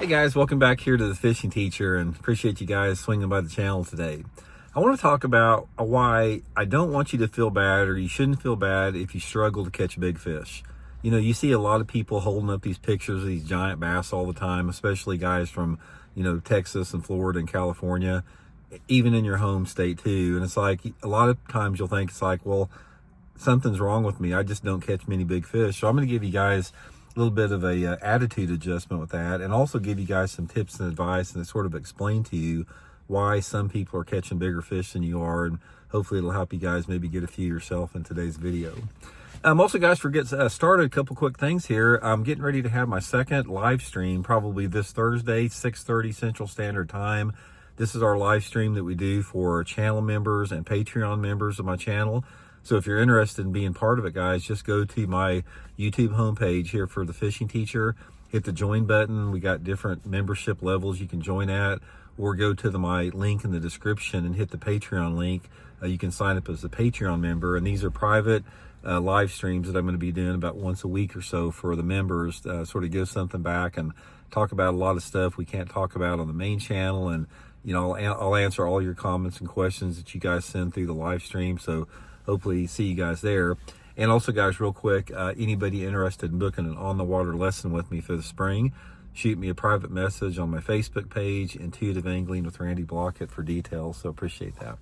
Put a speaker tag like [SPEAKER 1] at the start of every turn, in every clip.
[SPEAKER 1] Hey guys, welcome back here to the Fishing Teacher, and appreciate you guys swinging by the channel today. I want to talk about why I don't want you to feel bad, or you shouldn't feel bad if you struggle to catch big fish. You know, you see a lot of people holding up these pictures of these giant bass all the time, especially guys from, Texas and Florida and California, even in your home state too. And it's like, a lot of times you'll think it's like, well, something's wrong with me. I just don't catch many big fish. So I'm going to give you guys a little bit of a attitude adjustment with that, and also give you guys some tips and advice, and sort of explain to you why some people are catching bigger fish than you are, and hopefully it'll help you guys maybe get a few yourself in today's video. Also, guys, for getting started, a couple quick things here. I'm getting ready to have my second live stream probably this Thursday, 6:30 Central Standard Time. This is our live stream that we do for channel members and Patreon members of my channel. So if you're interested in being part of it, guys, just go to my YouTube homepage here for the Fishing Teacher, hit the join button. We got different membership levels you can join at, or go to my link in the description and hit the Patreon link. You can sign up as a Patreon member, and these are private live streams that I'm going to be doing about once a week or so for the members, sort of give something back and talk about a lot of stuff we can't talk about on the main channel. And I'll answer all your comments and questions that you guys send through the live stream. So hopefully see you guys there. And also, guys, real quick, anybody interested in booking an on-the-water lesson with me for the spring, shoot me a private message on my Facebook page, Intuitive Angling with Randy Blaukat, for details. So appreciate that.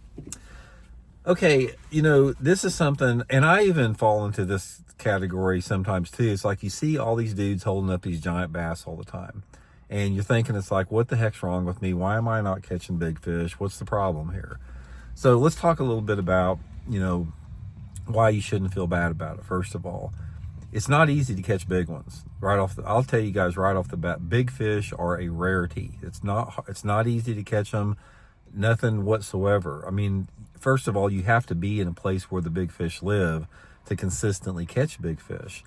[SPEAKER 1] Okay, this is something, and I even fall into this category sometimes too. It's like you see all these dudes holding up these giant bass all the time, and you're thinking, it's like, what the heck's wrong with me? Why am I not catching big fish? What's the problem here? So let's talk a little bit about, why you shouldn't feel bad about it. First of all, it's not easy to catch big ones. I'll tell you guys right off the bat, big fish are a rarity. It's not easy to catch them, nothing whatsoever. I mean, first of all, you have to be in a place where the big fish live to consistently catch big fish.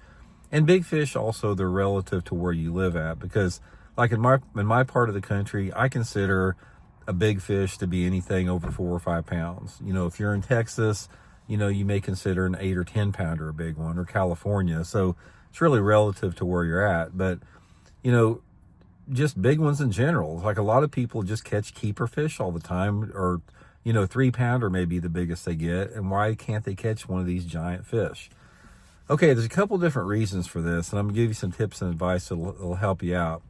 [SPEAKER 1] And big fish also, they're relative to where you live at, because like in my part of the country, I consider a big fish to be anything over 4 or 5 pounds. If you're in Texas, you may consider an 8 or 10 pounder a big one, or California. So it's really relative to where you're at. But, just big ones in general. Like a lot of people just catch keeper fish all the time, or, 3 pounder may be the biggest they get. And why can't they catch one of these giant fish? Okay, there's a couple different reasons for this, and I'm gonna give you some tips and advice that'll help you out.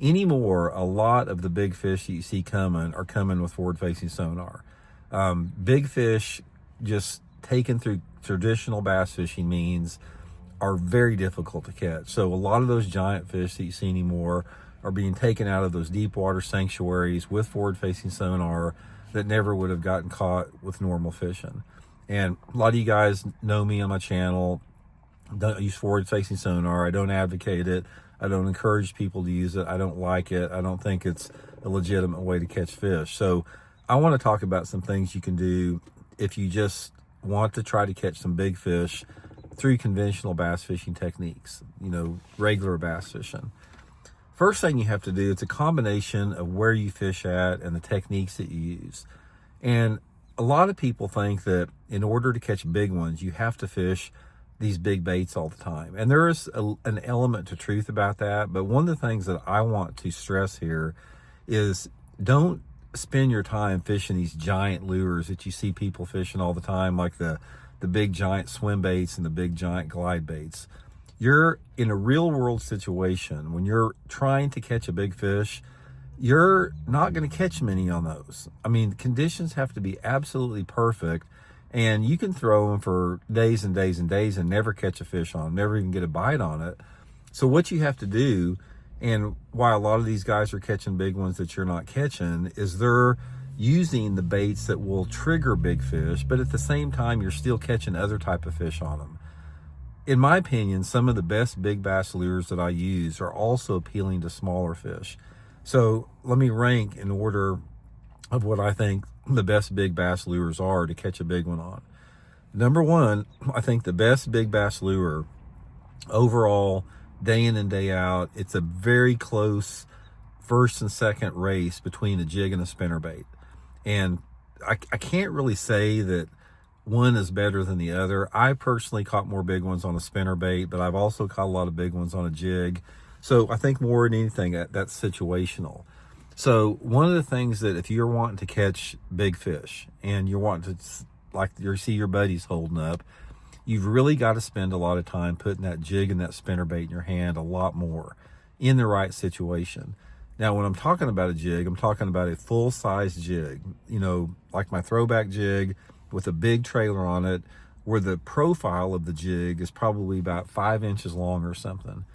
[SPEAKER 1] Anymore, a lot of the big fish that you see coming are coming with forward-facing sonar. Big fish, just taken through traditional bass fishing means, are very difficult to catch. So a lot of those giant fish that you see anymore are being taken out of those deep water sanctuaries with forward-facing sonar that never would have gotten caught with normal fishing. And a lot of you guys know me on my channel. Don't use forward-facing sonar. I don't advocate it. I don't encourage people to use it. I don't like it. I don't think it's a legitimate way to catch fish. So I want to talk about some things you can do if you just want to try to catch some big fish through conventional bass fishing techniques, regular bass fishing. First thing you have to do, it's a combination of where you fish at and the techniques that you use. And a lot of people think that in order to catch big ones, you have to fish these big baits all the time. And there is an element to truth about that. But one of the things that I want to stress here is, don't spend your time fishing these giant lures that you see people fishing all the time, like the big giant swim baits and the big giant glide baits. You're in a real world situation when you're trying to catch a big fish, you're not going to catch many on those. I mean, conditions have to be absolutely perfect, and you can throw them for days and days and days and never catch a fish on them, never even get a bite on it. So what you have to do, and why a lot of these guys are catching big ones that you're not catching, is they're using the baits that will trigger big fish, but at the same time, you're still catching other type of fish on them. In my opinion, some of the best big bass lures that I use are also appealing to smaller fish. So let me rank in order of what I think the best big bass lures are to catch a big one on. Number one, I think the best big bass lure overall, day in and day out, it's a very close first and second race between a jig and a spinnerbait. And I can't really say that one is better than the other. I personally caught more big ones on a spinnerbait, but I've also caught a lot of big ones on a jig. So I think more than anything, that's situational. So one of the things that if you're wanting to catch big fish and you're wanting to, like you see your buddies holding up, you've really got to spend a lot of time putting that jig and that spinnerbait in your hand a lot more in the right situation. Now, when I'm talking about a jig, I'm talking about a full-size jig, like my throwback jig with a big trailer on it, where the profile of the jig is probably about 5 inches long or something.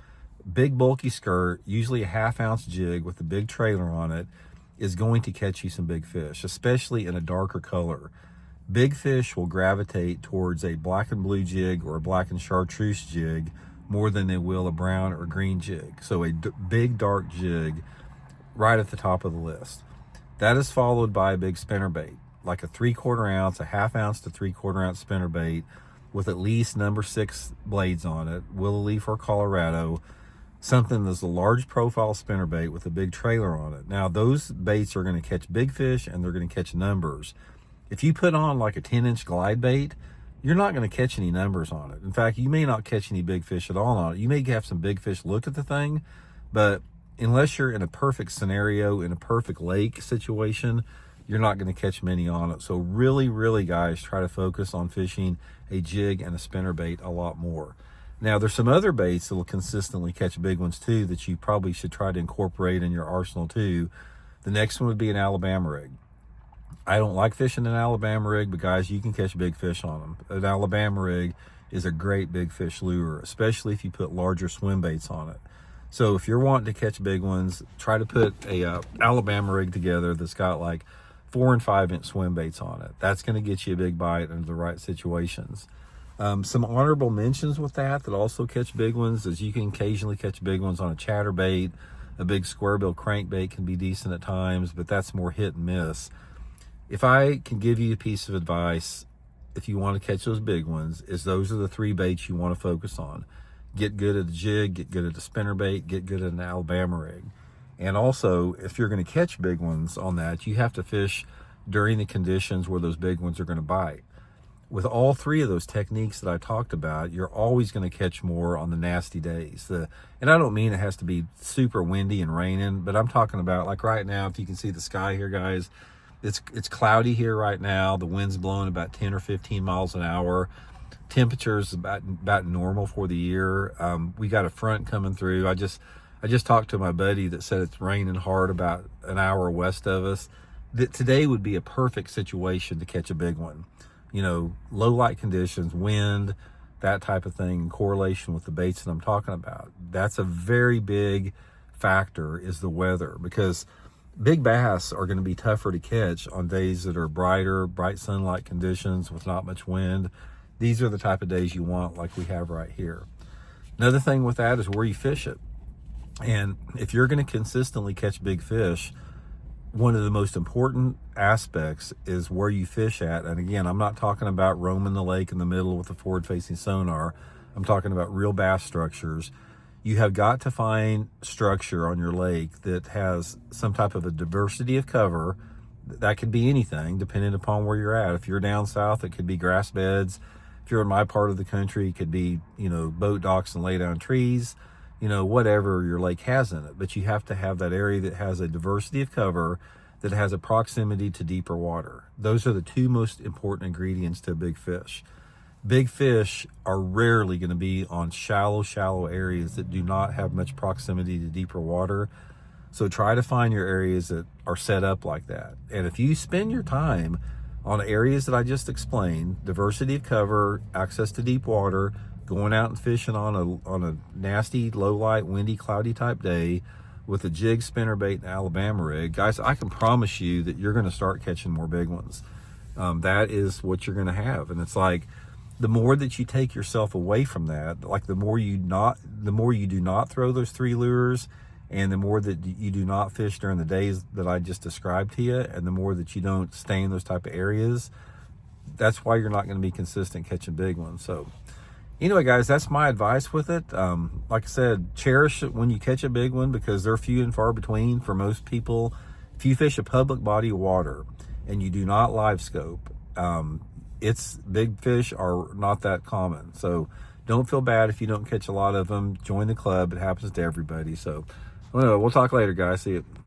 [SPEAKER 1] Big bulky skirt, usually a half-ounce jig with a big trailer on it, is going to catch you some big fish, especially in a darker color. Big fish will gravitate towards a black and blue jig or a black and chartreuse jig more than they will a brown or green jig. So a big dark jig right at the top of the list. That is followed by a big spinnerbait, like a 3/4 ounce, a half-ounce to 3/4 ounce spinnerbait with at least number 6 blades on it, willow leaf or Colorado, something that's a large profile spinnerbait with a big trailer on it. Now, those baits are going to catch big fish and they're going to catch numbers. If you put on like a 10-inch glide bait, you're not going to catch any numbers on it. In fact, you may not catch any big fish at all on it. You may have some big fish look at the thing, but unless you're in a perfect scenario, in a perfect lake situation, you're not going to catch many on it. So really, really, guys, try to focus on fishing a jig and a spinnerbait a lot more. Now, there's some other baits that will consistently catch big ones too that you probably should try to incorporate in your arsenal too. The next one would be an Alabama rig. I don't like fishing an Alabama rig, but guys, you can catch big fish on them. An Alabama rig is a great big fish lure, especially if you put larger swim baits on it. So if you're wanting to catch big ones, try to put a Alabama rig together that's got like 4 and 5 inch swim baits on it. That's going to get you a big bite under the right situations. Some honorable mentions with that also catch big ones is you can occasionally catch big ones on a chatterbait. A big square bill crankbait can be decent at times, but that's more hit and miss. If I can give you a piece of advice, if you want to catch those big ones, is those are the 3 baits you want to focus on. Get good at the jig, get good at the spinnerbait, get good at an Alabama rig. And also, if you're going to catch big ones on that, you have to fish during the conditions where those big ones are going to bite. With all 3 of those techniques that I talked about, you're always going to catch more on the nasty days. And I don't mean it has to be super windy and raining, but I'm talking about like right now, if you can see the sky here, guys, it's cloudy here right now. The wind's blowing about 10 or 15 miles an hour. Temperatures about normal for the year. We got a front coming through. I just talked to my buddy that said it's raining hard about an hour west of us. That today would be a perfect situation to catch a big one. Low light conditions, wind, that type of thing in correlation with the baits that I'm talking about. That's a very big factor, is the weather, because big bass are going to be tougher to catch on days that are bright sunlight conditions with not much wind. These are the type of days you want, like we have right here. Another thing with that is where you fish it. And if you're going to consistently catch big fish, one of the most important aspects is where you fish at. And again, I'm not talking about roaming the lake in the middle with a forward-facing sonar. I'm talking about real bass structures. You have got to find structure on your lake that has some type of a diversity of cover. That could be anything, depending upon where you're at. If you're down south, it could be grass beds. If you're in my part of the country, it could be, boat docks and lay down trees, whatever your lake has in it. But you have to have that area that has a diversity of cover, that has a proximity to deeper water. Those are the 2 most important ingredients to a big fish. Big fish are rarely going to be on shallow areas that do not have much proximity to deeper water. So try to find your areas that are set up like that. And if you spend your time on areas that I just explained, diversity of cover, access to deep water, going out and fishing on a nasty, low light, windy, cloudy type day with a jig, spinnerbait, and Alabama rig, guys, I can promise you that you're going to start catching more big ones. That is what you're going to have. And it's like, the more that you take yourself away from that, like the more you do not throw those 3 lures, and the more that you do not fish during the days that I just described to you, and the more that you don't stay in those type of areas, that's why you're not going to be consistent catching big ones. So anyway, guys, that's my advice with it. Like I said, cherish it when you catch a big one, because they're few and far between for most people. If you fish a public body of water and you do not live scope, big fish are not that common. So Don't feel bad if you don't catch a lot of them. Join the club. It happens to everybody. So, we'll talk later, guys. See you.